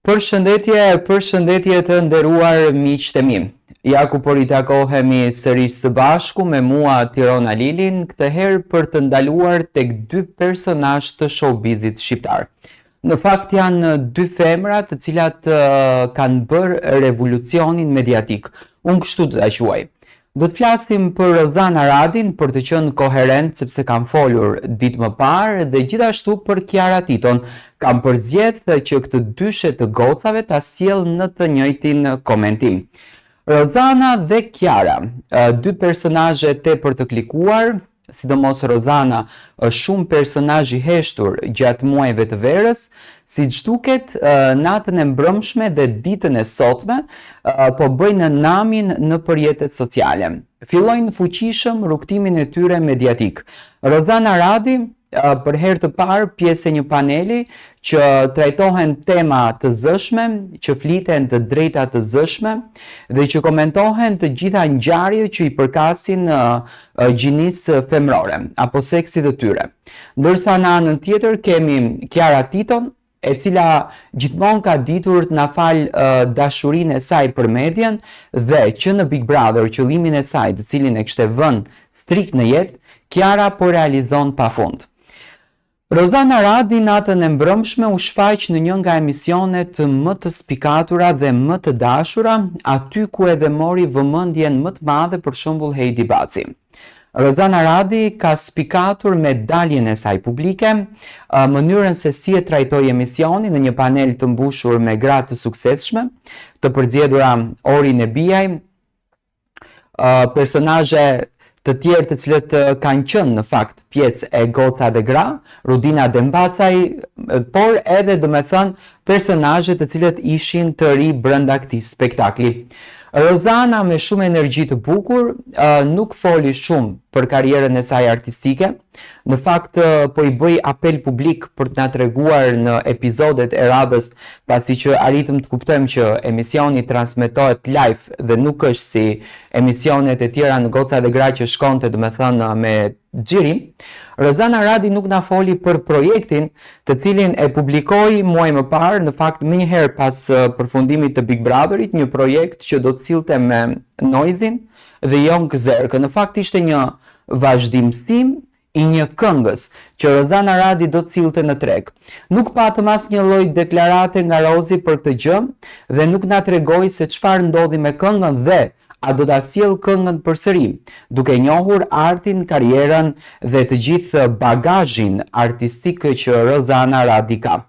Përshëndetje të nderuar miqtë e mi. Ja ku po ritakohemi sërish së bashku me mua Tirona Lilin, këtë herë për të ndaluar tek dy personazh të showbizit shqiptar. Në fakt janë dy femra të cilat kanë bërë revolucionin mediatik. Unë kështu do ta quaj. Do të flasim për Rozana Radin për të qenë koherent sepse kam folur ditë më parë dhe gjithashtu për Kiara Titon. Kam përzgjedhë që këtë dyshe të gocave ta sjell në të njëjtin komentim. Rozana dhe Kiara, dy personazhe tepër të klikuar, sidomos Rozana është shumë personazh i heshtur gjatë muajve të verës, siç duket natën e mbrëmshme dhe ditën e sotme po bëjnë namin në rrjetet sociale. Fillojnë fuqishëm rrugtimin e tyre mediatik. Rozana Radi për herë të parë pjesë e një paneli që trajtohen tema të zëshme, që fliten të drejta të zëshme dhe që komentohen të gjitha ngjarjet që i përkasin gjinisë femrore apo seksit të tyre. Ndërsa në anën tjetër kemi Kiara Titon, e cila gjithmonë ka ditur të na fal dashurinë e saj për median dhe që në Big Brother qëllimin e saj, të cilin e kishte vënë strikt në jetë, Kiara po realizon pafund. Rozana Radi natën e mbrëmshme u shfaq në një nga emisionet më të spikatura dhe më të dashura, aty ku edhe mori vëmendjen më të madhe për shembull Heidi Baci. Rozana Radi ka spikatur me daljen e saj publike, mënyrën se si e trajtoi emisionin në një panel të mbushur me gra të suksesshme, të përzgjedhura Orin e Bijaj, personazhe të tjerë të cilët kanë qenë në fakt pjesë e Goca dhe Gra, Rudina Dembacaj, por edhe personazhe të cilët ishin të ri brenda këtij spektakli. Rozana me shumë energji të bukur nuk foli shumë për karrierën e saj artistike. Në fakt po i bëj apel publik për të na treguar në episodet e radhës, pasi që arritëm të kuptojmë që emisioni transmetohet live dhe nuk është si emisionet e tjera në Goca dhe Gra që shkonte domethënë me xhiri. Rozana Radi nuk na foli për projektin të cilin e publikoi muaj më parë, në fakt më njëherë pas përfundimit të Big Brotherit, një projekt që do të sillte me Noizin dhe Jon Gzerkë. Në fakt ishte një vazhdimësim i një këngës që Rozana Radi do të sillte në treg. Nuk patëm asnjë lloj deklarate nga Rozi për këtë gjë dhe nuk na tregoi se çfarë ndodhi me këngën dhe a do ta sjell këngën përsëri, duke njohur artin, karrierën dhe të gjithë bagazhin artistik që Rozana Radi ka.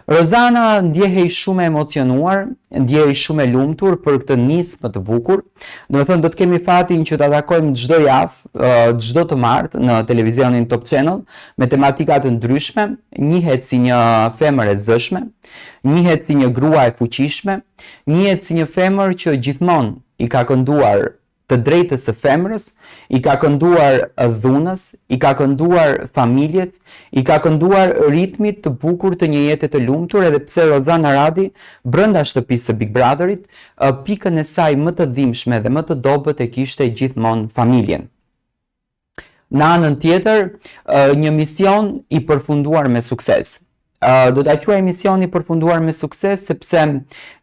Rozana ndjehej shumë e emocionuar, ndjehej shumë e lumtur për këtë nismë të bukur. Domethënë do të kemi fatin që ta takojmë çdo javë, çdo të martë në televizionin Top Channel me tematika të ndryshme, njihet si një femër e zëshme, njihet si një grua e fuqishme, njihet si një femër që gjithmonë i ka kënduar të drejtës së femrës, i ka kënduar dhunës, i ka kënduar familjes, i ka kënduar ritmit të bukur të një jete të lumtur, edhe pse Rozana Radi brenda shtëpisë së Big Brotherit, pikën e saj më të dhimbshme dhe më të dobët e kishte gjithmonë familjen. Në anën tjetër, një mision i përfunduar me sukses. Do ta quaj mision i përfunduar me sukses sepse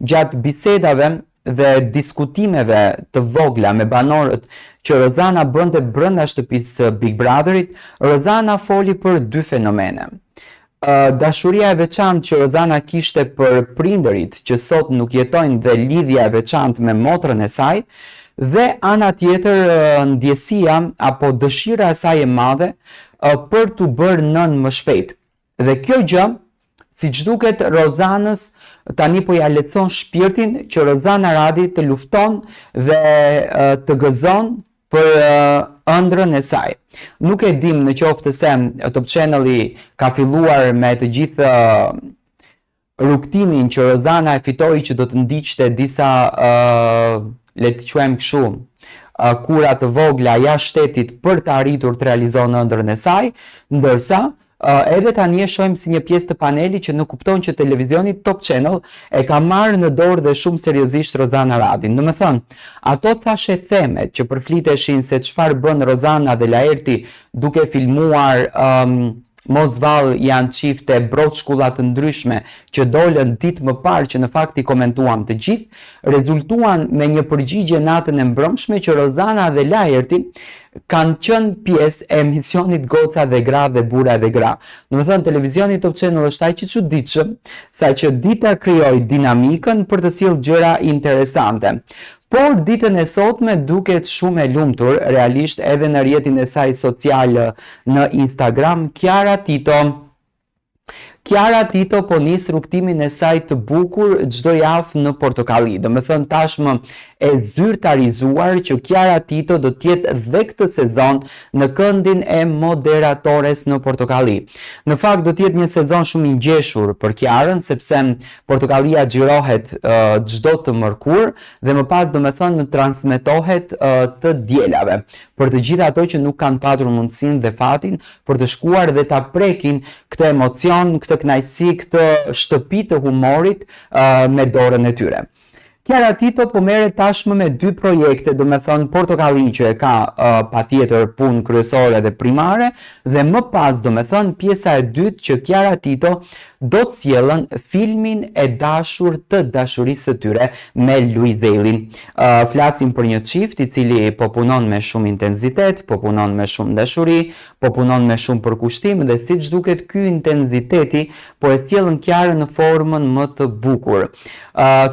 gjatë bisedave dhe diskutimeve të vogla me banorët që Rozana bënte brenda shtëpisë së Big Brotherit, Rozana foli për dy fenomene. Dashuria e veçantë që Rozana kishte për prindërit që sot nuk jetojnë dhe lidhja e veçantë me motrën e saj, dhe ana tjetër ndjesia apo dëshira e saj e madhe për t'u bërë nën më shpejt. Dhe kjo gjë, siç duket Rozanës, tani po ja lehtëson shpirtin që Rozana Radi të lufton dhe të gëzon për ëndrrën e saj. Nuk e dim në qoftë se Top Channel-i ka filluar me të gjithë rrugtimin që Rozana e fitoi që do të ndiqte disa le të quajmë kështu kura të vogla jashtë shtetit për të arritur të realizon ëndrrën e saj, ndërsa edhe tani e shohim si një pjesë të panelit që nuk kupton që televizioni Top Channel e ka marrë në dorë dhe shumë seriozisht Rozana Radin. Domethënë, ato thashe themet që përfliteshin se çfarë bën Rozana dhe Laerti duke filmuar mos vallë janë çifte broçkulla të ndryshme që dolën ditë më parë që në fakt i komentuam të gjithë, rezultuan me një përgjigje natën e mbrëmshme që Rozana dhe Lajerti kanë qenë pjesë e emisionit Goca dhe Gra dhe Bura dhe Gra. Do të thënë televizioni Top Channel është aq i çuditshëm, saqë Dita krijoi dinamikën për të sjellë gjëra interesante. Por ditën e sotme duket shumë e lumtur, realisht edhe në rrjetin e saj social në Instagram, Kiara Tito po nis rrugtimin e saj të bukur çdo javë në portokalli. Do të thënë tashmë e zyrtarizuar që Kiara Tito do të jetë dhe këtë sezon në këndin e moderatores në portokalli. Në fakt do të jetë një sezon shumë i ngjeshur për Kiarën sepse portokallia xhirohet çdo të mërkur dhe më pas do të thënë transmetohet të dielave. Për të gjithë ato që nuk kanë patur mundësinë dhe fatin për të shkuar dhe ta prekin këtë emocion, këtë kënaqësi, këtë shtëpi të humorit me dorën e tyre. Kiara Tito po merret tashmë me dy projekte, do me thënë Portokalli që e ka patjetër punë kryesore dhe primare, dhe më pas do me thënë pjesa e dytë që Kiara Tito do të sjellën filmin e dashur të dashurisë së tyre me Luizelin. Flasim për një çift i cili po punon me shumë intensitet, po punon me shumë dashuri, po punon me shumë përkushtim dhe siç duket ky intensiteti po e sjellën Kiarën në formën më të bukur.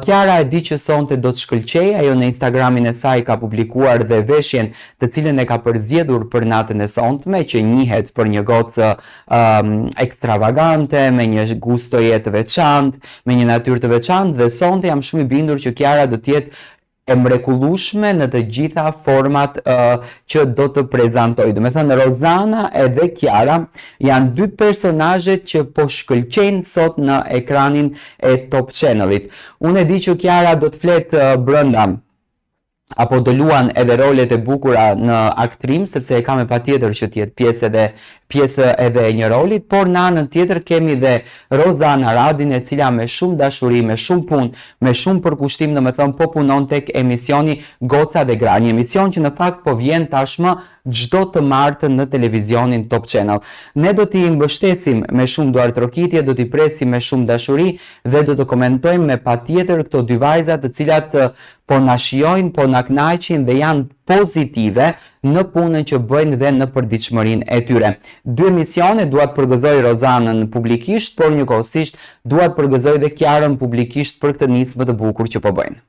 Kiara e di që sonte do të shkëlqej, ajo në Instagramin e saj ka publikuar dhe veshjen të cilën e ka përzgjedhur për natën e sonte, që njihet për një gocë ekstravagante, me një gustoje të veçantë, me një natyrë të veçantë dhe sonte jam shumë i bindur që Kiara do të jetë e mrekullueshme në të gjitha format që do të prezantoj. Do me thënë Rozana edhe Kiara janë dy personazhet që po shkëlqejnë sot në ekranin e Top Channelit. Unë e di që Kiara do të fletë brenda apo do luan edhe rolet e bukura në aktrim, sepse e ka me patjetër që të jetë pjesë edhe e një rolit, por në anën tjetër kemi dhe Rozana Radin, e cila me shumë dashuri, me shumë punë, me shumë përkushtim, do me thënë po punon tek emisioni Goca dhe Gra, një emision që në fakt po vjen tashmë çdo të martën në televizionin Top Channel. Ne do t'i mbështesim me shumë duartrokitje, do t'i presim me shumë dashuri dhe do të komentojmë me patjetër këto dy vajza të cilat po na shijojnë, po na kënaqin dhe janë pozitive në punën që bëjnë dhe në përditshmërinë e tyre. Dy emisione dua të përgëzoj Rozanën publikisht, por njëkohësisht dua të përgëzoj dhe Kiarën publikisht për këtë nismë të bukur që po bëjnë.